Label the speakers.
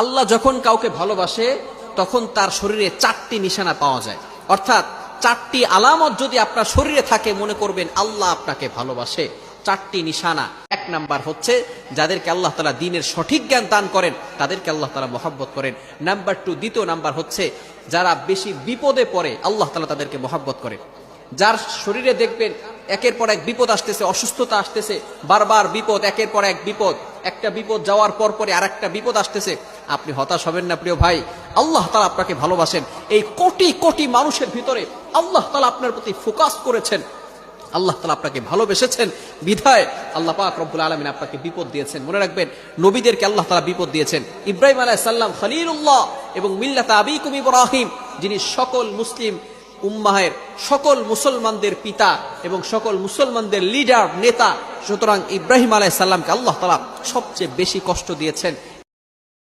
Speaker 1: আল্লাহ যখন কাউকে ভালোবাসে তখন তার শরীরে 4টি নিশানা পাওয়া যায়, অর্থাৎ 4টি আলামত যদি আপনার শরীরে থাকে মনে করবেন আল্লাহ আপনাকে ভালোবাসে। 4টি নিশানা। 1 নাম্বার হচ্ছে যাদেরকে আল্লাহ তাআলা দ্বীনের সঠিক জ্ঞান দান করেন তাদেরকে আল্লাহ তাআলা মহব্বত করেন। নাম্বার 2, দ্বিতীয় নাম্বার হচ্ছে যারা বেশি বিপদে পড়ে আল্লাহ তাআলা তাদেরকে মহব্বত করেন। যার শরীরে দেখবেন একের পর এক বিপদ আসতেছে, অসুস্থতা আসতেছে, বারবার বিপদ, একের পর এক বিপদ, একটা বিপদ যাওয়ার পর পরে আরেকটা বিপদ আসতেছে, আপনি হতাশ হবেন না প্রিয় ভাই। আল্লাহ তাআলা আপনাকে ভালোবাসেন। এই কোটি কোটি মানুষের ভিতরে আল্লাহ তাআলা আপনার প্রতি ফোকাস করেছেন, আল্লাহ তাআলা আপনাকে ভালোবেসেছেন বিধায় আল্লাহ পাক রব্বুল আলামিন আপনাকে বিপদ দিয়েছেন। মনে রাখবেন নবীদেরকে আল্লাহ তাআলা বিপদ দিয়েছেন। ইব্রাহিম আলাইহিস সালাম খলিলুল্লাহ এবং মিল্লাত আবিকুম ইব্রাহিম, যিনি সকল মুসলিম উম্মাহের সকল মুসলমানদের পিতা এবং সকল মুসলমানদের লিডার নেতা, সুতরাং ইব্রাহিম আলাইহিস সালামকে আল্লাহ তাআলা সবচেয়ে বেশি কষ্ট দিয়েছেন।